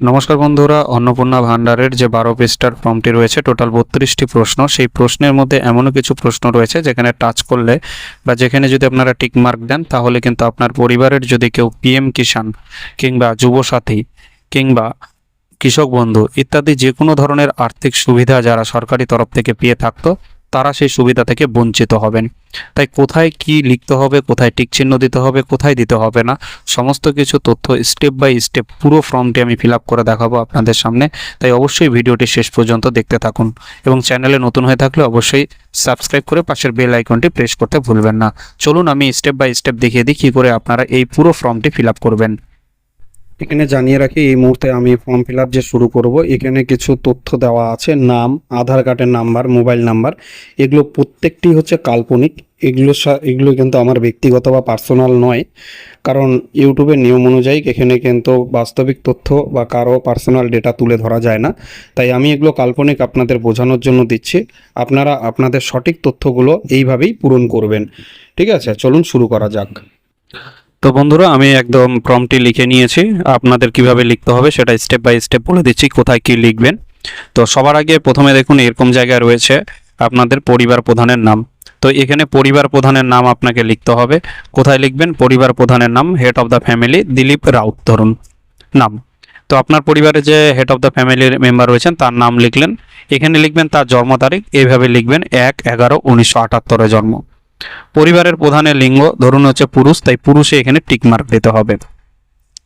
নমস্কার বন্ধুরা, অন্নপূর্ণা ভান্ডারের যে 12 পৃষ্ঠার ফর্মটি রয়েছে, টোটাল 32টি প্রশ্ন। সেই প্রশ্নের মধ্যে এমনও কিছু প্রশ্ন রয়েছে যেখানে টাচ করলে বা যেখানে যদি আপনারা টিক মার্ক দেন, তাহলে কিন্তু আপনার পরিবারের যদি কেউ পিএম কিষাণ কিংবা যুবসাথী কিংবা কৃষক বন্ধু ইত্যাদি যে কোনো ধরনের আর্থিক সুবিধা যারা সরকারি তরফ থেকে পেয়ে থাকতো, তারা সেই সুবিধা থেকে বঞ্চিত হবেন। তাই কোথায় কি লিখতে হবে, কোথায় টিক চিহ্ন দিতে হবে, কোথায় দিতে হবে না, সমস্ত কিছু তথ্য স্টেপ বাই স্টেপ পুরো ফর্মটি আমি ফিল আপ করে দেখাবো আপনাদের সামনে। তাই অবশ্যই ভিডিওটি শেষ পর্যন্ত দেখতে থাকুন এবং চ্যানেলে নতুন হয়ে থাকলে অবশ্যই সাবস্ক্রাইব করে পাশের বেল আইকনটি প্রেস করতে ভুলবেন না। চলুন আমি স্টেপ বাই স্টেপ দেখিয়ে দিই কী করে আপনারা এই পুরো ফর্মটি ফিল আপ করবেন। এখানে জানিয়ে রাখি, এই মুহূর্তে আমি ফর্ম ফিল আপ যে শুরু করব, এখানে কিছু তথ্য দেওয়া আছে। নাম, আধার কার্ডের নাম্বার, মোবাইল নাম্বার, এগুলো প্রত্যেকটি হচ্ছে কাল্পনিক। এগুলো কিন্তু আমার ব্যক্তিগত বা পার্সোনাল নয়, কারণ ইউটিউবের নিয়ম অনুযায়ী এখানে কিন্তু বাস্তবিক তথ্য বা কারো পার্সোনাল ডেটা তুলে ধরা যায় না। তাই আমি এগুলো কাল্পনিক আপনাদের বোঝানোর জন্য দিচ্ছি। আপনারা আপনাদের সঠিক তথ্যগুলো এইভাবেই পূরণ করবেন। ঠিক আছে, চলুন শুরু করা যাক। তো বন্ধুরা, আমি একদম প্রম্পটটি লিখে নিয়েছি। আপনাদের কিভাবে লিখতে হবে সেটা স্টেপ বাই স্টেপ বলে দিচ্ছি, কোথায় কি লিখবেন। তো সবার আগে প্রথমে দেখুন, এরকম জায়গায় রয়েছে আপনাদের পরিবার প্রধানের নাম। তো এখানে পরিবার প্রধানের নাম আপনাকে লিখতে হবে। কোথায় লিখবেন? পরিবার প্রধানের নাম, head of the family Dilip Raut ধরুন নাম। তো আপনার পরিবারে যে হেড অফ দ্য ফ্যামিলির মেম্বার রয়েছেন তার নাম লিখলেন। এখানে লিখবেন তার জন্ম তারিখ, এইভাবে লিখবেন 1/11/1978 জন্ম। পরিবারের প্রধানের লিঙ্গ ধরুন হচ্ছে পুরুষ, তাই পুরুষে এখানে টিক মার্ক দিতে হবে।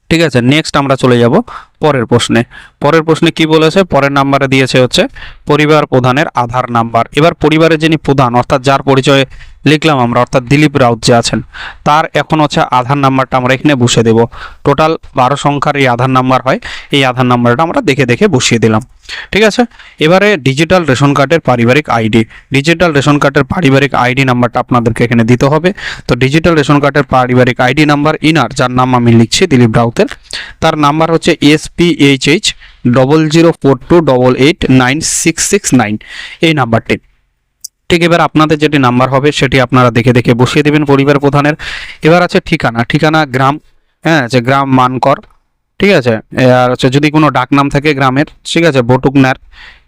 ঠিক আছে, নেক্সট আমরা চলে যাব পরের প্রশ্নে। পরের প্রশ্নে কি বলেছে? পরের নাম্বারে দিয়েছে হচ্ছে পরিবার প্রধানের আধার নাম্বার। এবার পরিবারের যিনি প্রধান, অর্থাৎ যার পরিচয় লিখলাম আমরা, অর্থাৎ দিলীপ রাউত যে আছেন, তার এখন হচ্ছে আধার নাম্বারটা আমরা এখানে বসিয়ে দেব। টোটাল 12 সংখ্যার এই আধার নাম্বার হয়, এই আধার নাম্বারটা আমরা দেখে দেখে বসিয়ে দিলাম। ঠিক আছে, এবারে ডিজিটাল রেশন কার্ডের পারিবারিক আইডি। ডিজিটাল রেশন কার্ডের পারিবারিক আইডি নাম্বারটা আপনাদেরকে এখানে দিতে হবে। তো ডিজিটাল রেশন কার্ডের পারিবারিক আইডি নাম্বার, ইনার যার নাম আমি লিখছি দিলীপ রাউতের, তার নাম্বার হচ্ছে SPHH 004288896669, এই নাম্বারটি। ঠিক, এবার আপনাদের যেটি নাম্বার হবে সেটি আপনারা দেখে দেখে বসিয়ে দেবেন পরিবার প্রধানের। এবার আছে ঠিকানা। ঠিকানা গ্রাম, হ্যাঁ, যে গ্রাম মানকর। ঠিক আছে, আর হচ্ছে যদি কোনো ডাক নাম থাকে গ্রামের, ঠিক আছে, বটুকনার।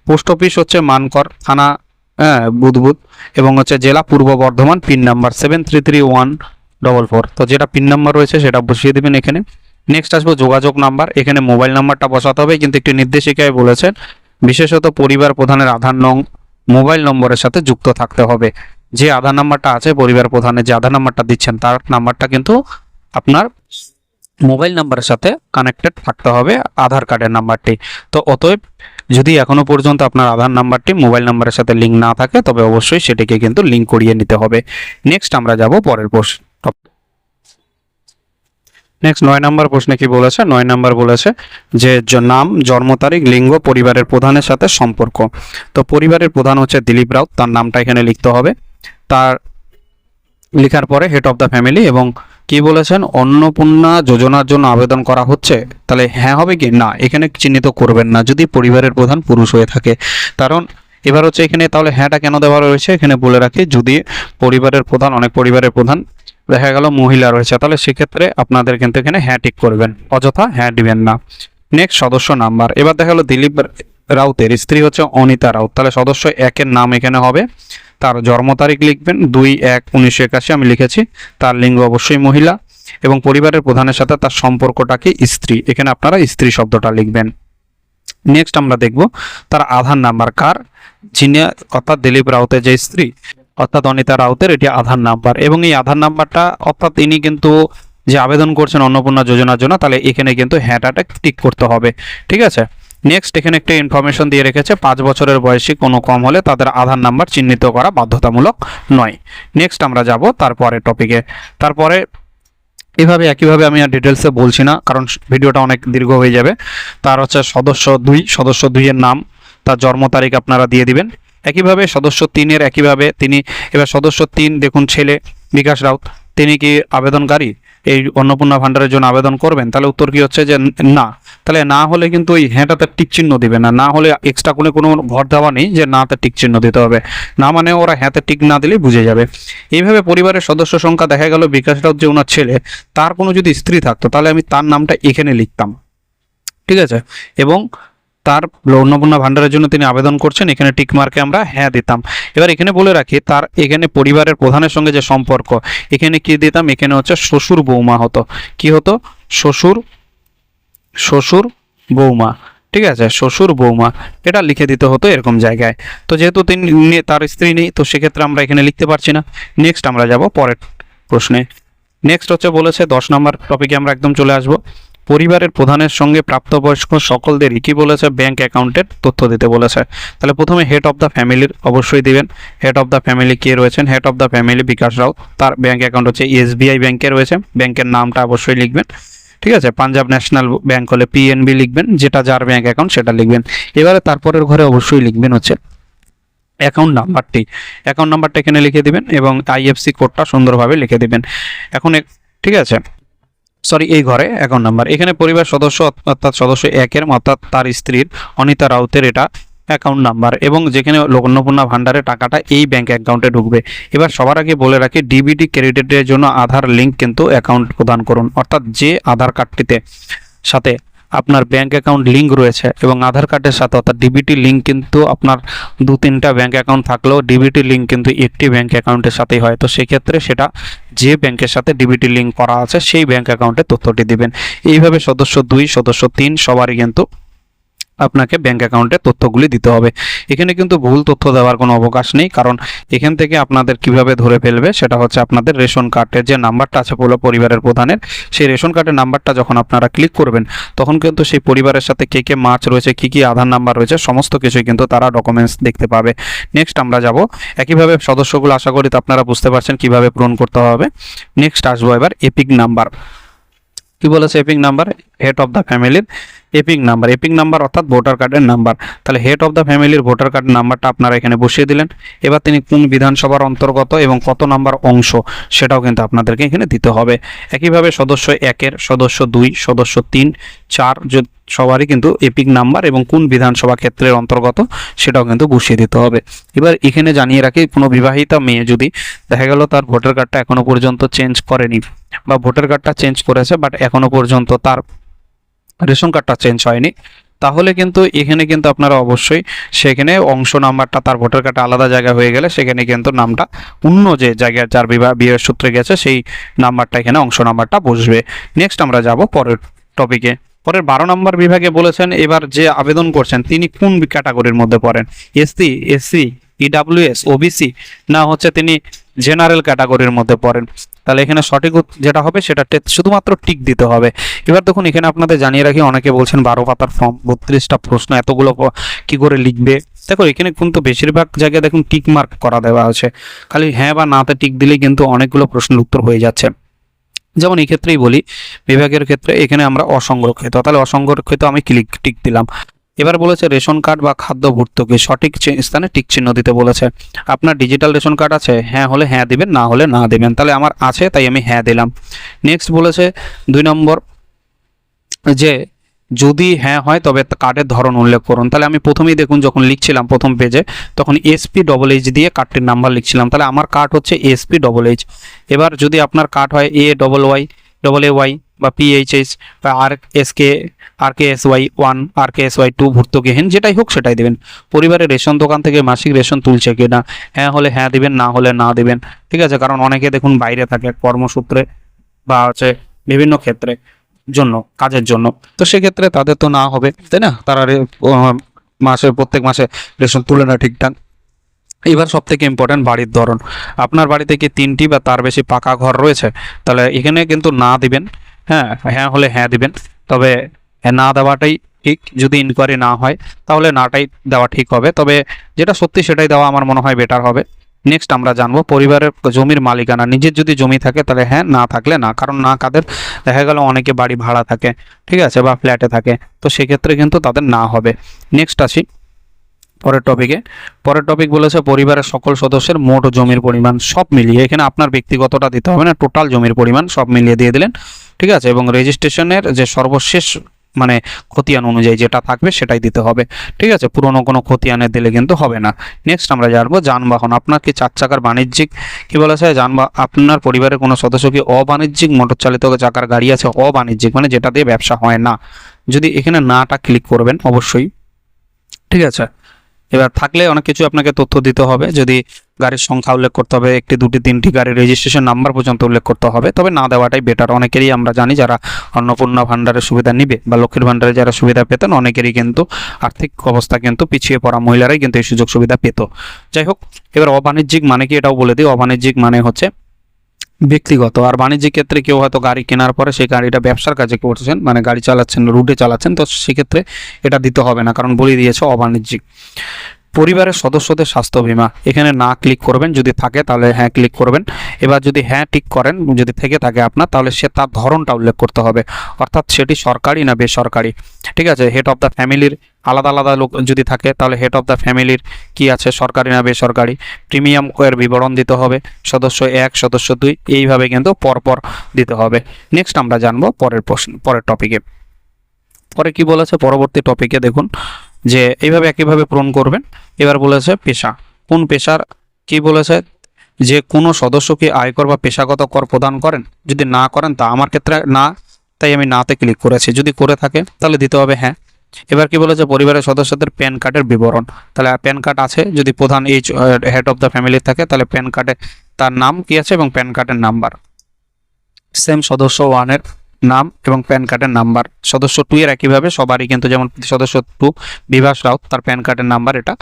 পোস্ট অফিস হচ্ছে মানকর, থানা হ্যাঁ বুধবুধ, এবং হচ্ছে জেলা পূর্ব বর্ধমান, পিন নাম্বার 733144। তো যেটা পিন নাম্বার রয়েছে সেটা বসিয়ে দেবেন এখানে। নেক্সট আসবো যোগাযোগ নাম্বার। এখানে মোবাইল নাম্বারটা বসাতে হবে, কিন্তু একটি নির্দেশিকায় বলেছেন বিশেষত পরিবার প্রধানের আধার নং মোবাইল নম্বরের সাথে যুক্ত থাকতে হবে। যে আধার নাম্বারটা আছে পরিবার প্রধানের, যে আধার নাম্বারটা দিচ্ছেন তার নাম্বারটা কিন্তু আপনার মোবাইল নাম্বারের সাথে কানেক্টেড থাকতে হবে, আধার কার্ডের নাম্বারটি। তো অতএব যদি এখনো পর্যন্ত আপনার আধার নাম্বারটি মোবাইল নাম্বারের সাথে লিঙ্ক না থাকে, তবে অবশ্যই সেটিকে কিন্তু লিঙ্ক করিয়ে নিতে হবে। নেক্সট আমরা যাব পরের প্রশ্ন। নেক্সট 9 নম্বর প্রশ্নে কি বলেছে? 9 নম্বর বলেছে যে নাম, জন্ম তারিখ, লিঙ্গ, পরিবারের প্রধানের সাথে সম্পর্ক। তো পরিবারের প্রধান হচ্ছে দিলীপ রাউত, তার নামটা এখানে লিখতে হবে। তার লেখার পরে হেড অফ দ্য ফ্যামিলি, এবং কি বলেছেন? অন্নপূর্ণা যোজনার জন্য আবেদন করা হচ্ছে, তাহলে হ্যাঁ হবে কি না এখানে চিহ্নিত করবেন না যদি পরিবারের প্রধান পুরুষ হয়ে থাকে। কারণ এবার হচ্ছে এখানে তাহলে হ্যাঁটা কেন দেওয়া রয়েছে এখানে বলে রাখি, যদি পরিবারের প্রধান, অনেক পরিবারের প্রধান দেখা গেল মহিলা রয়েছে, তাহলে সেক্ষেত্রে আপনাদের কিন্তু এখানে হ্যাঁ টিক করবেন, অযথা হ্যাঁ দিবেন না। নেক্সট সদস্য নাম্বার। এবার দেখা গেল দিলীপ রাউতের স্ত্রী হচ্ছে অনিতা রাউত, তাহলে সদস্য 1-এর নাম এখানে হবে। তার জন্ম তারিখ লিখবেন 2-1-1981, আমি লিখেছি। তার লিঙ্গ অবশ্যই মহিলা, এবং পরিবারের প্রধানের সাথে তার সম্পর্কটাকে স্ত্রী, এখানে আপনারা স্ত্রী শব্দটা লিখবেন। নেক্সট আমরা দেখব তার আধার নাম্বার কার, যিনি অর্থাৎ দিলীপ রাউতের যে স্ত্রী অর্থাৎ অনিতা রাউতের, এটি আধার নাম্বার। এবং এই আধার নাম্বারটা অর্থাৎ ইনি কিন্তু যে আবেদন করছেন অন্নপূর্ণা যোজনার জন্য, তাহলে এখানে কিন্তু হ্যাঁটাটা টিক করতে হবে। ঠিক আছে, নেক্সট এখানে একটা ইনফরমেশন দিয়ে রেখেছে, 5 বছরের বয়সী কোনো কম হলে তাদের আধার নাম্বার চিহ্নিত করা বাধ্যতামূলক নয়। নেক্সট আমরা যাব তারপরে টপিকে। তারপরে এভাবে একইভাবে আমি আর ডিটেলসে বলছি না, কারণ ভিডিওটা অনেক দীর্ঘ হয়ে যাবে। তার হচ্ছে সদস্য 2-এর নাম, তার জন্ম তারিখ আপনারা দিয়ে দিবেন। একইভাবে সদস্য 3-এর একইভাবে তিনি, এবার সদস্য 3 দেখুন ছেলে বিকাশ রাউত, তিনি কি আবেদনকারী এই অন্নপূর্ণা ভান্ডারের জন্য আবেদন করবেন? তাহলে উত্তর কি হচ্ছে যে না। তাহলে না হলে কিন্তু ওই হ্যাঁটাতে টিক চিহ্ন দিবে না, না হলে এক্সট্রা কোনো ভর দেওয়া নেই যে নাতে টিক চিহ্ন দিতে হবে, না মানে ওরা হ্যাঁতে টিক না দিলেই বুঝে যাবে। এইভাবে পরিবারের সদস্য সংখ্যা দেখা গেল বিকাশ রাউত যে ওনার ছেলে, তার কোনো যদি স্ত্রী থাকতো তাহলে আমি তার নামটা এখানে লিখতাম। ঠিক আছে। এবং তার অন্নপূর্ণা ভান্ডারের জন্য তিনি আবেদন করছেন, এখানে টিক মার্কে আমরা হ্যাঁ দিতাম। এবার এখানে বলে রাখি তার এখানে পরিবারের প্রধানের সঙ্গে যে সম্পর্ক, এখানে কি দিতাম, এখানে হচ্ছে শ্বশুর বৌমা হতো। কি হতো? শ্বশুর শ্বশুর বৌমা। ঠিক আছে, শ্বশুর বৌমা এটা লিখে দিতে হতো এরকম জায়গায়। তো যেহেতু তিনি তার স্ত্রী নেই, তো সেক্ষেত্রে আমরা এখানে লিখতে পারছি না। নেক্সট আমরা যাব পরের প্রশ্নে। নেক্সট হচ্ছে বলেছে 10 নম্বর টপিকে আমরা একদম চলে আসব। পরিবারের প্রধানের সঙ্গে প্রাপ্তবয়স্ক সকলদেরই কি বলেছে, ব্যাংক অ্যাকাউন্টের তথ্য দিতে বলেছে। তাহলে প্রথমে হেড অফ দ্য ফ্যামিলির অবশ্যই দিবেন। হেড অফ দ্য ফ্যামিলি কে রয়েছেন? হেড অফ দ্য ফ্যামিলি বিকাশ রাউত, তার ব্যাংক অ্যাকাউন্ট হচ্ছে এসবিআই ব্যাংকে রয়েছে। ব্যাংকের নামটা অবশ্যই লিখবেন। ঠিক আছে, পাঞ্জাব ন্যাশনাল ব্যাংক হলে পিএনবি লিখবেন, যেটা যার ব্যাংক অ্যাকাউন্ট সেটা লিখবেন। এবারে তারপরের ঘরে অবশ্যই লিখবেন হচ্ছে অ্যাকাউন্ট নাম্বারটি। অ্যাকাউন্ট নাম্বারটা এখানে লিখে দিবেন এবং আইএফসি কোডটা সুন্দরভাবে লিখে দিবেন। এখন ঠিক আছে, সরি, এই ঘরে অ্যাকাউন্ট নাম্বার, এখানে পরিবার সদস্য অর্থাৎ সদস্য একের অর্থাৎ তার স্ত্রীর অনিতা রাউতের এটা অ্যাকাউন্ট নাম্বার, এবং যেখানে অন্নপূর্ণা ভান্ডারের টাকাটা এই ব্যাংক অ্যাকাউন্টে ঢুকবে। এবার সবার আগে বলে রাখি, ডিবিটি ক্রেডিটের জন্য আধার লিঙ্ক কিন্তু অ্যাকাউন্ট প্রদান করুন, অর্থাৎ যে আধার কার্ডটিতে সাথে আপনার ব্যাংক অ্যাকাউন্ট লিঙ্ক রয়েছে এবং আধার কার্ডের সাথে অর্থাৎ ডিবিটি লিঙ্ক কিন্তু আপনার 2-3টা ব্যাংক অ্যাকাউন্ট থাকলেও ডিবিটি লিঙ্ক কিন্তু একটি ব্যাংক অ্যাকাউন্টের সাথেই হয়। তো সেক্ষেত্রে সেটা যে ব্যাংকের সাথে ডিবিটি লিঙ্ক করা আছে সেই ব্যাংক অ্যাকাউন্টে তথ্যটি দিবেন। এইভাবে সদস্য 2, সদস্য 3 সবারই কিন্তু আপনাকে ব্যাংক অ্যাকাউন্টের তথ্যগুলি দিতে হবে। এখানে কিন্তু ভুল তথ্য দেওয়ার কোনো অবকাশ নেই, কারণ এখান থেকে আপনাদের কিভাবে ধরে ফেলবে সেটা হচ্ছে আপনাদের রেশন কার্ডের যে নাম্বারটা আছে পরিবারের প্রধানের, সেই রেশন কার্ডের নাম্বারটা যখন আপনারা ক্লিক করবেন তখন কিন্তু সেই পরিবারের সাথে কে কে মার্চ রয়েছে, কী কী আধার নাম্বার রয়েছে, সমস্ত কিছুই কিন্তু তারা ডকুমেন্টস দেখতে পাবে। নেক্সট আমরা যাব, একইভাবে সদস্যগুলো আশা করি তো আপনারা বুঝতে পারছেন কিভাবে পূরণ করতে হবে। নেক্সট আসবো এবার এপিক নাম্বার। কি বলেছে epic number? Head of the ফ্যামিলির এপিক নাম্বার। এপিক নাম্বার অর্থাৎ ভোটার কার্ডের নাম্বার। তাহলে হেড অফ দ্য ফ্যামিলির ভোটার কার্ডের নাম্বারটা আপনারা এখানে বসিয়ে দিলেন। এবার তিনি কোন বিধানসভার অন্তর্গত এবং কত নাম্বার অংশ সেটাও কিন্তু আপনাদেরকে এখানে দিতে হবে। একইভাবে সদস্য 1-এর, সদস্য 2, সদস্য 3, 4 সবারই কিন্তু এপিক নাম্বার এবং কোন বিধানসভা ক্ষেত্রের অন্তর্গত সেটাও কিন্তু বসিয়ে দিতে হবে। এবার এখানে জানিয়ে রাখি, কোনো বিবাহিতা মেয়ে যদি দেখা গেল তার ভোটার কার্ডটা এখনো পর্যন্ত চেঞ্জ করেনি বা ভোটার কার্ডটা চেঞ্জ করেছে বাট এখনো পর্যন্ত তার রেশন কার্ডটা চেঞ্জ হয়নি, তাহলে কিন্তু এখানে কিন্তু আপনারা অবশ্যই সেখানে অংশ নাম্বারটা, তার ভোটার কার্ডে আলাদা জায়গা হয়ে গেলে সেখানে কিন্তু নামটা অন্য যে জায়গায় যার বিয়ের সূত্রে গেছে সেই নাম্বারটা এখানে অংশ নাম্বারটা বসবে। নেক্সট আমরা যাব পরের টপিকে। পরের 12 নম্বর বিভাগে বলেছেন এবার যে আবেদন করছেন তিনি কোন ক্যাটাগরির মধ্যে পড়েন, এসসি, এসসি, ইডাব্লিউএস, ওবিসি, না হচ্ছে তিনি জেনারেল ক্যাটাগরির মধ্যে পড়েন। তাহলে এখানে সঠিক যেটা হবে সেটা শুধুমাত্র টিক দিতে হবে। এবার দেখুন এখানে আপনাদের জানিয়ে রাখি, অনেকে বলছেন 12 পাতার ফর্ম, 32টা প্রশ্ন, এতগুলো কি করে লিখবে। দেখো এখানে কিন্তু বেশিরভাগ জায়গায় দেখুন টিক মার্ক করা দেওয়া আছে, খালি হ্যাঁ বা নাতে টিক দিলেই কিন্তু অনেকগুলো প্রশ্নের উত্তর হয়ে যাচ্ছে। যেমন এই ক্ষেত্রেই বলি, বিভাগের ক্ষেত্রে এখানে আমরা অসংরক্ষিত, তাহলে অসংরক্ষিত আমি টিক দিলাম। এবার বলেছে রেশন কার্ড বা খাদ্য ভর্তুকি সঠিক স্থানে টিক চিহ্ন দিতে বলেছে। আপনার ডিজিটাল রেশন কার্ড আছে, হ্যাঁ হলে হ্যাঁ দিবেন, না হলে না দিবেন। তাহলে আমার আছে তাই আমি হ্যাঁ দিলাম। নেক্সট বলেছে 2 নম্বর, যে যদি হ্যাঁ হয় তবে কার্ডের ধরন উল্লেখ করুন। তাহলে আমি প্রথমেই দেখুন যখন লিখছিলাম প্রথম পেজে তখন SP+H দিয়ে কার্ডটির নাম্বার লিখছিলাম, তাহলে আমার কার্ড হচ্ছে SP+H। এবার যদি আপনার কার্ড হয় AAY বা PHH বা RKSY1, RKSY2 ভর্তুকিহীন, যেটাই হোক সেটাই দেবেন। পরিবারের রেশন দোকান থেকে মাসিক রেশন তুলছে কিনা, হ্যাঁ হলে হ্যাঁ দিবেন, না হলে না দিবেন। ঠিক আছে, কারণ অনেকে দেখুন বাইরে থাকে কর্মসূত্রে বা হচ্ছে বিভিন্ন ক্ষেত্রে জন্য, কাজের জন্য, তো সেক্ষেত্রে তাদের তো না হবে, তাই না? তারা প্রত্যেক মাসে রেশন তুলে না ঠিকঠাক। এবার সব থেকে ইম্পর্টেন্ট বাড়ির ধরন। আপনার বাড়িতে কি 3টি বা তার বেশি পাকা ঘর রয়েছে? তাহলে এখানে কিন্তু না দিবেন, হ্যাঁ হ্যাঁ হলে হ্যাঁ দিবেন, তবে না দেওয়াটাই ঠিক। যদি ইনকোয়ারি না হয় তাহলে নাটাই দেওয়া ঠিক হবে, তবে যেটা সত্যি সেটাই দেওয়া আমার মনে হয় বেটার হবে। নেক্সট আমরা জানবো পরিবারের জমির মালিকানা। নিজের যদি জমি থাকে তাহলে হ্যাঁ, না থাকলে না। কারণ না কাদের দেখা গেল অনেকে বাড়ি ভাড়া থাকে, ঠিক আছে, বা ফ্ল্যাটে থাকে, তো সেক্ষেত্রে কিন্তু তাদের না হবে। নেক্সট আসি পরের টপিকে। পরের টপিক বলেছে পরিবারের সকল সদস্যের মোট জমির পরিমাণ সব মিলিয়ে, এখানে আপনার ব্যক্তিগতটা দিতে হবে না, টোটাল জমির পরিমাণ সব মিলিয়ে দিয়ে দিলেন, ঠিক আছে। এবং রেজিস্ট্রেশনের যে সর্বশেষ মানে খতিয়ান অনুযায়ী যেটা থাকবে সেটাই দিতে হবে। ঠিক আছে, পুরনো কোনো খতিয়ানে দিলে কিন্তু হবে না। নেক্সট আমরা জানবো যানবাহন। আপনার কি 4 চাকার বাণিজ্যিক কি বলেছে আপনার পরিবারের কোনো সদস্য কি অবাণিজ্যিক মোটর চালিত চাকার গাড়ি আছে? অবাণিজ্যিক মানে যেটা দিয়ে ব্যবসা হয় না। যদি এখানে নাটা ক্লিক করবেন অবশ্যই। ঠিক আছে, এবার থাকলে অনেক কিছু আপনাকে তথ্য দিতে হবে। যদি গাড়ির সংখ্যা উল্লেখ করতে হবে, 1টি 2টি 3টি গাড়ির রেজিস্ট্রেশন নাম্বার পর্যন্ত উল্লেখ করতে হবে, তবে না দেওয়াটাই বেটার। অনেকেরই আমরা জানি যারা অন্নপূর্ণা ভাণ্ডারের সুবিধা নিবে বা লক্ষ্মীর ভাণ্ডারে যারা সুবিধা পেতেন, অনেকেরই কিন্তু আর্থিক অবস্থা কিন্তু পিছিয়ে পড়া মহিলারাই কিন্তু এই সুযোগ সুবিধা পেত। যাই হোক, এবার অবাণিজ্যিক মানে কি এটাও বলে দিই। অবাণিজ্যিক মানে হচ্ছে ব্যক্তিগত। আর বাণিজ্যিক ক্ষেত্রে কেউ হয়তো গাড়ি কেনার পরে সেই গাড়িটা ব্যবসার কাজে করছেন, মানে গাড়ি চালাচ্ছেন, রুটে চালাচ্ছেন, তো সেক্ষেত্রে এটা দিতে হবে না, কারণ বলে দিয়েছে অবাণিজ্যিক। পরিবারের সদস্যদের স্বাস্থ্য বীমা, এখানে না ক্লিক করবেন, যদি থাকে তাহলে হ্যাঁ ক্লিক করবেন। এবার যদি হ্যাঁ টিক করেন, যদি থেকে থাকে আপনার, তাহলে সে তার ধরনটা উল্লেখ করতে হবে, অর্থাৎ সেটি সরকারি না বেসরকারি। ঠিক আছে, হেড অফ দ্য ফ্যামিলির আলাদা আলাদা লোক যদি থাকে তাহলে হেড অফ দ্য ফ্যামিলির কি আছে, সরকারি না বেসরকারি। প্রিমিয়াম এর বিবরণ দিতে হবে, সদস্য 1 সদস্য 2 এইভাবে কিন্তু পরপর দিতে হবে। নেক্সট আমরা জানবো পরের প্রশ্ন, পরের টপিকে। পরে কি বলেছে পরবর্তী টপিকে দেখুন, যে এইভাবে একইভাবে পূরণ করবেন। এবার বলেছে পেশা, কোন পেশার কি বলেছে, যে কোনো সদস্য কি আয়কর বা পেশাগত কর প্রদান করেন? যদি না করেন, তা আমার ক্ষেত্রে না, তাই আমি নাতে ক্লিক করেছি। যদি করে থাকে তাহলে দিতে হবে হ্যাঁ। এবার কি বলেছে পরিবারের সদস্যদের প্যান কার্ডের বিবরণ, তাহলে প্যান কার্ড আছে, যদি প্রধান এই হেড অফ দ্য ফ্যামিলি থাকে তাহলে প্যান কার্ডে তার নাম কি আছে এবং প্যান কার্ডের নাম্বার। সেম সদস্য 1 এর নাম এবং প্যান কার্ডের নাম্বার। সদস্য 2 এর একইভাবে সবারই কিন্তু, যেমন সদস্য 2 বিভাস রাউত, তার প্যান কার্ডের নাম্বার এটা,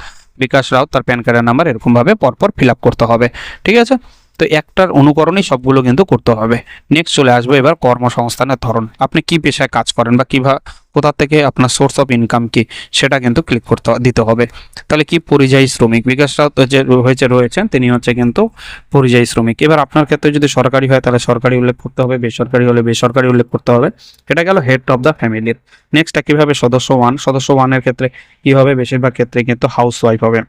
বিকাশ রাউত, তার প্যান কার্ডের নাম্বার, এরকমভাবে পরপর ফিল আপ করতে হবে। ঠিক আছে, তো একটার অনুকরণেই সবগুলো কিন্তু করতে হবে। নেক্সট চলে আসবে এবার কর্মসংস্থানের ধরন, আপনি কি পেশায় কাজ করেন বা কিভাবে, কোথা থেকে আপনার সোর্স অফ ইনকাম কি, সেটা কিন্তু ক্লিক করতে দিতে হবে। তাহলে কি পরিযায়ী শ্রমিক, বিকাশ রাউত যে রয়েছেন তিনি হচ্ছে কিন্তু পরিযায়ী শ্রমিক। এবার আপনার ক্ষেত্রে যদি সরকারি হয় তাহলে সরকারি উল্লেখ করতে হবে, বেসরকারি হলে বেসরকারি উল্লেখ করতে হবে। এটা গেল হেড অফ দ্য ফ্যামিলির। নেক্সট কিভাবে সদস্য 1, সদস্য 1 এর ক্ষেত্রে কি হবে, বেশিরভাগ ক্ষেত্রে কিন্তু হাউস ওয়াইফ হবে।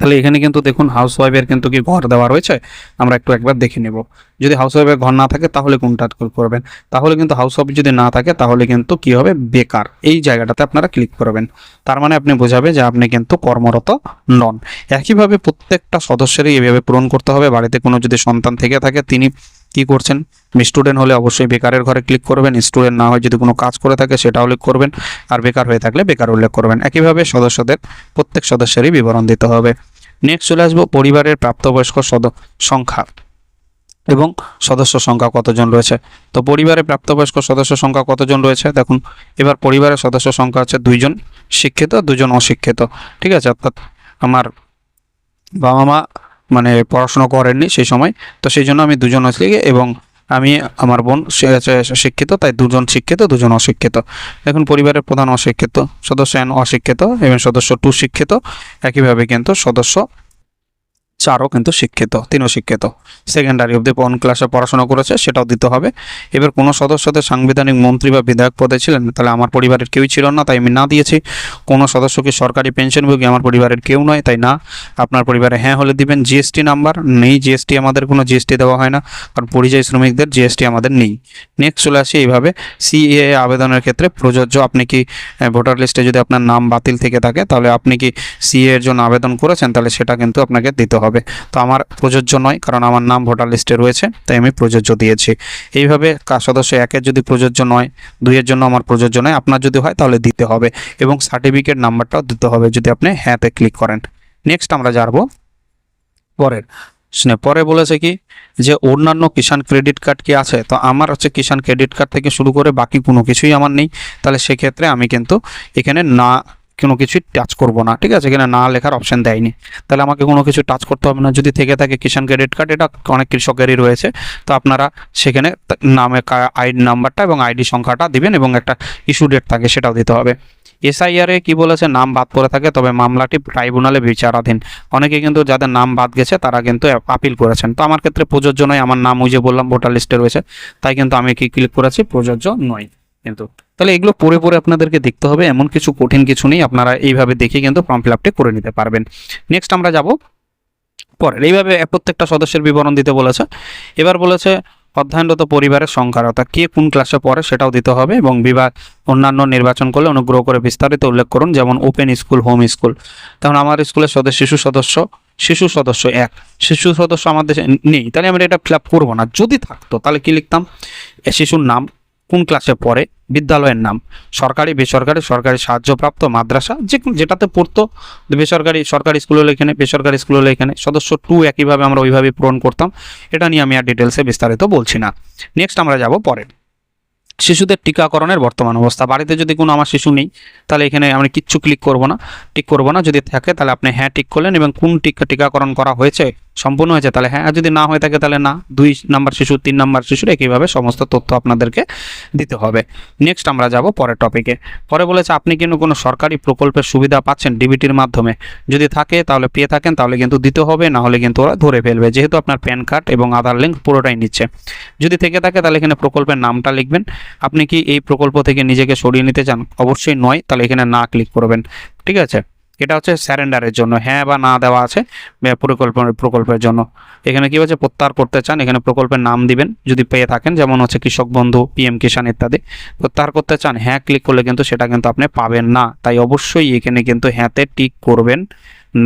তাহলে এখানে কিন্তু দেখুন হাউস ওয়াইফের কিন্তু কি ঘর দেওয়া রয়েছে, আমরা একবার দেখে নেব। যদি হাউস ওয়াইফের ঘর না থাকে তাহলে কোনটা করবেন, তাহলে কিন্তু হাউস ওয়াইফ যদি না থাকে তাহলে কিন্তু কি হবে, বেকার, এই জায়গাটাতে আপনারা ক্লিক করবেন। তার মানে আপনি বোঝাবে যে আপনি কিন্তু কর্মরত নন। একইভাবে প্রত্যেকটা সদস্যেরই এভাবে পূরণ করতে হবে। বাড়িতে কোনো যদি সন্তান থেকে থাকে তিনি কি করছেন, স্টুডেন্ট হলে অবশ্যই বেকারের ঘরে ক্লিক করবেন, স্টুডেন্ট না হয় যদি কোনো কাজ করে থাকে সেটা উল্লেখ করবেন, আর বেকার হয়ে থাকলে বেকার উল্লেখ করবেন। একইভাবে সদস্যদের প্রত্যেক সদস্যেরই বিবরণ দিতে হবে। নেক্সট চলে আসবো পরিবারের প্রাপ্তবয়স্ক সংখ্যা এবং সদস্য সংখ্যা কতজন রয়েছে। তো পরিবারে প্রাপ্তবয়স্ক সদস্য সংখ্যা কতজন রয়েছে দেখুন। এবার পরিবারের সদস্য সংখ্যা হচ্ছে 2 জন শিক্ষিত, 2 জন অশিক্ষিত। ঠিক আছে, অর্থাৎ আমার বাবা মা মানে পড়াশোনা করেননি সেই সময়, তো সেই জন্য আমি 2 জন লিখি, এবং আমি আমার বোন সে শিক্ষিত, তাই 2 জন শিক্ষিত, 2 জন অশিক্ষিত। দেখুন পরিবারের প্রধান অশিক্ষিত, সদস্য 1 অশিক্ষিত এবং সদস্য 2 শিক্ষিত। একইভাবে কিন্তু সদস্য 4ও কিন্তু শিক্ষিত, 3ও শিক্ষিত, সেকেন্ডারি অবধি কোন ক্লাসে পড়াশোনা করেছে সেটাও দিতে হবে। এবার কোনো সদস্যদের সাংবিধানিক মন্ত্রী বা বিধায়ক পদে ছিলেন, তাহলে আমার পরিবারের কেউই ছিল না, তাই আমি না দিয়েছি। কোনো সদস্য কি সরকারি পেনশনভোগী, আমার পরিবারের কেউ নয়, তাই না। আপনার পরিবারে হ্যাঁ হলে দিবেন। জিএসটি নাম্বার নেই, জিএসটি আমাদের কোনো জিএসটি দেওয়া হয় না, কারণ পরিযায়ী শ্রমিকদের জিএসটি আমাদের নেই। নেক্সট চলে আসি এইভাবে সিএএ আবেদনের ক্ষেত্রে প্রযোজ্য, আপনি কি ভোটার লিস্টে যদি আপনার নাম বাতিল থেকে থাকে তাহলে আপনি কি সিএ এর জন্য আবেদন করেছেন, তাহলে সেটা কিন্তু আপনাকে দিতে হবে। তো আমার প্রযোজ্য নয়, কারণ আমার নাম ভোটার লিস্টে রয়েছে, তাই আমি প্রযোজ্য দিয়েছি। এইভাবে সদস্য 1 এর যদি প্রযোজ্য নয়, 2 এর জন্য আমার প্রযোজ্য নয়, আপনার যদি হয় তাহলে দিতে হবে, এবং সার্টিফিকেট নাম্বারটাও দিতে হবে যদি আপনি হ্যাঁতে ক্লিক করেন। নেক্সট আমরা যাবো পরে বলেছে কি, যে অন্যান্য কিষাণ ক্রেডিট কার্ড কি আছে। তো আমার হচ্ছে কিষাণ ক্রেডিট কার্ড থেকে শুরু করে বাকি কোনো কিছুই আমার নেই, তাহলে সেক্ষেত্রে আমি কিন্তু এখানে না কোনো কিছুই টাচ করব না। ঠিক আছে, এখানে না লেখার অপশন দেয়নি, তাহলে আমাকে কোনো কিছু টাচ করতে হবে না। যদি থেকে থাকে কিষাণ ক্রেডিট কার্ড, এটা অনেক কৃষকেরই রয়েছে, তো আপনারা সেখানে নামে আইডি নাম্বারটা এবং আইডি সংখ্যাটা দিবেন, এবং একটা ইস্যু ডেট থাকে সেটাও দিতে হবে। এসআইআরে কি বলেছে, নাম বাদ পড়ে থাকে তবে মামলাটি ট্রাইব্যুনালে বিচারাধীন। অনেকে কিন্তু যাদের নাম বাদ গেছে তারা কিন্তু আপিল করেছেন, তো আমার ক্ষেত্রে প্রযোজ্য নয়, আমার নাম ওই যে বললাম ভোটার লিস্টে রয়েছে, তাই কিন্তু আমি কি ক্লিক করেছি, প্রযোজ্য নয় কিন্তু। তাহলে এগুলো পড়ে পড়ে আপনাদেরকে দেখতে হবে, এমন কিছু কঠিন কিছু নেই, আপনারা এইভাবে দেখে কিন্তু ফর্ম ফিল আপটি করে নিতে পারবেন। নেক্সট আমরা যাব পরের, এইভাবে প্রত্যেকটা সদস্যের বিবরণ দিতে বলেছে। এবার বলেছে অধ্যয়নরত পরিবারের সংখ্যা অর্থাৎ কে কোন ক্লাসে পড়ে সেটাও দিতে হবে, এবং বিভাগ অন্যান্য নির্বাচন করলে অনুগ্রহ করে বিস্তারিত উল্লেখ করুন, যেমন ওপেন স্কুল, হোম স্কুল। তখন আমার স্কুলের শিশু সদস্য 1, শিশু সদস্য আমার দেশে নেই, তাহলে আমরা এটা ফিল আপ করবো না। যদি থাকতো তাহলে কি লিখতাম, শিশুর নাম, কোন ক্লাসে পড়ে, বিদ্যালয়ের নাম, সরকারি বেসরকারি, সরকারি সাহায্যপ্রাপ্ত, মাদ্রাসা, যেটাতে পড়তো, সরকারি স্কুল হলো এখানে, বেসরকারি স্কুল হলো এখানে। সদস্য 2 একইভাবে আমরা ওইভাবে পূরণ করতাম। এটা নিয়ে আমি আর ডিটেলসে বিস্তারিত বলছি না। নেক্সট আমরা যাব পরে, শিশুদের টিকাকরণের বর্তমান অবস্থা। বাড়িতে যদি কোনো আমার শিশু নেই তাহলে এখানে আমরা কিচ্ছু টিক করব না। যদি থাকে তাহলে আপনি হ্যাঁ টিক করলেন, এবং কোন টিকাকরণ করা হয়েছে, সম্পূর্ণ হয়েছে, তাহলে হ্যাঁ। যদি না হয়ে থাকে তাহলে না। 2 নাম্বার শিশু, 3 নাম্বার শিশুর একইভাবে সমস্ত তথ্য আপনাদেরকে দিতে হবে। নেক্সট আমরা যাব পরের টপিকে। পরে বলেছে আপনি কিন্তু কোনো সরকারি প্রকল্পের সুবিধা পাচ্ছেন ডিবিটির মাধ্যমে, যদি থাকে তাহলে পেয়ে থাকেন তাহলে কিন্তু দিতে হবে, না হলে কিন্তু ওরা ধরে ফেলবে, যেহেতু আপনার প্যান কার্ড এবং আধার লিঙ্ক পুরোটাই নিচ্ছে। যদি থেকে থাকে তাহলে এখানে প্রকল্পের নামটা লিখবেন। আপনি কি এই প্রকল্প থেকে নিজেকে সরিয়ে নিতে চান? অবশ্যই নয়, তাহলে এখানে না ক্লিক করবেন। ঠিক আছে, এটা হচ্ছে স্যারেন্ডারের জন্য, হ্যাঁ বা না দেওয়া আছে প্রকল্পের জন্য। এখানে কি হচ্ছে, প্রত্যাহার করতে চান, এখানে প্রকল্পের নাম দিবেন যদি পেয়ে থাকেন, যেমন হচ্ছে কৃষক বন্ধু, PM কিষাণ ইত্যাদি। প্রত্যাহার করতে চান, হ্যাঁ ক্লিক করলে কিন্তু সেটা কিন্তু আপনি পাবেন না, তাই অবশ্যই এখানে কিন্তু হ্যাঁতে টিক করবেন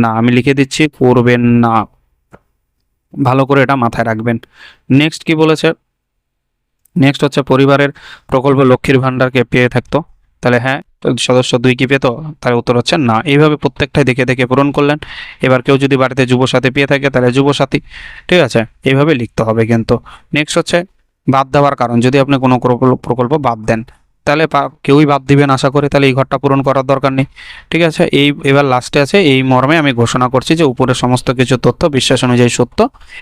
না। আমি লিখে দিচ্ছি, করবেন না, ভালো করে এটা মাথায় রাখবেন। নেক্সট কি বলেছে, নেক্সট হচ্ছে পরিবারের প্রকল্প লক্ষ্মীর ভাণ্ডারকে পেয়ে থাকতো, তাহলে হ্যাঁ। সদস্য 2 কি পেতো, তার উত্তর হচ্ছে না। এইভাবে প্রত্যেকটাই দেখে দেখে পূরণ করলেন। এবার কেউ যদি বাড়িতে যুবসাথী পেয়ে থাকে তাহলে যুবসাথী, ঠিক আছে, এইভাবে লিখতে হবে কিন্তু। নেক্সট হচ্ছে বাদ দেওয়ার কারণ, যদি আপনি কোনো প্রকল্প বাদ দেন তাহলে কেউই বাদ দিবেন আশা করি, তাহলে এই ঘরটা পূরণ করার দরকার নেই। ঠিক আছে, এবার লাস্টে আছে, এই মর্মে আমি ঘোষণা করছি যে উপরের সমস্ত কিছু তথ্য বিশ্বাস অনুযায়ী সত্য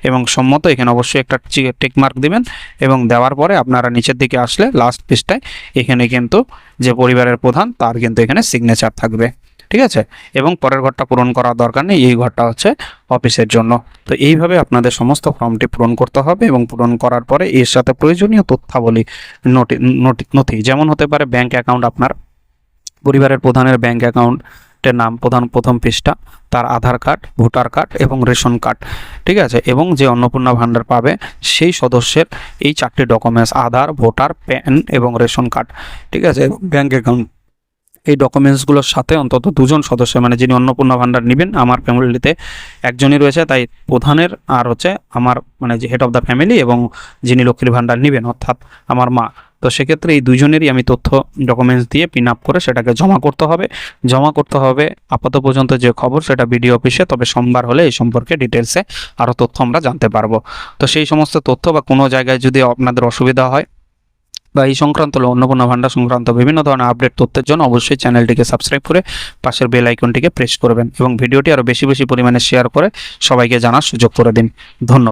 এবং সম্মত। এখানে অবশ্যই একটা টিক মার্ক দিবেন, এবং দেওয়ার পরে আপনারা নিচের দিকে আসলে লাস্ট পৃষ্ঠায় এখানে কিন্তু যে পরিবারের প্রধান তার কিন্তু এখানে সিগনেচার থাকবে। ঠিক আছে, এবং পরের ঘরটা পূরণ করার দরকার নেই, এই ঘরটা হচ্ছে অফিসের জন্য। তো এইভাবে আপনাদের সমস্ত ফর্মটি পূরণ করতে হবে, এবং পূরণ করার পরে এর সাথে প্রয়োজনীয় তথ্যাবলী নথি, যেমন হতে পারে ব্যাংক অ্যাকাউন্ট, আপনার পরিবারের প্রধানের ব্যাংক অ্যাকাউন্টের নাম, প্রথম পৃষ্ঠা, তার আধার কার্ড, ভোটার কার্ড এবং রেশন কার্ড। ঠিক আছে, এবং যে অন্নপূর্ণা ভাণ্ডার পাবে সেই সদস্যের এই 4টি ডকুমেন্টস, আধার, ভোটার, প্যান এবং রেশন কার্ড। ঠিক আছে, ব্যাংক অ্যাকাউন্ট, এই ডকুমেন্টসগুলোর সাথে অন্তত 2 জন সদস্য, মানে যিনি অন্নপূর্ণা ভাণ্ডার নেবেন, আমার ফ্যামিলিতে একজনই রয়েছে, তাই প্রধানের আর হচ্ছে আমার মানে যে হেড অফ দ্য ফ্যামিলি, এবং যিনি লক্ষ্মীর ভাণ্ডার নেবেন অর্থাৎ আমার মা। তো সেক্ষেত্রে এই 2 জনেরই আমি তথ্য ডকুমেন্টস দিয়ে পিন আপ করে সেটাকে জমা করতে হবে। আপাতত পর্যন্ত যে খবর সেটা বিডিও অফিসে, তবে সোমবার হলে এই সম্পর্কে ডিটেলসে আরও তথ্য আমরা জানতে পারবো। তো সেই সমস্ত তথ্য বা কোনো জায়গায় যদি আপনাদের অসুবিধা হয় বা এই সংক্রান্ত অন্নপূর্ণা ভাণ্ডার সংক্রান্ত বিভিন্ন ধরনের আপডেট তথ্যের জন্য অবশ্যই চ্যানেলটিকে সাবস্ক্রাইব করে পাশের বেল আইকনটিকে প্রেস করবেন, এবং ভিডিওটি আরও বেশি পরিমাণে শেয়ার করে সবাইকে জানার সুযোগ করে দিন। ধন্যবাদ।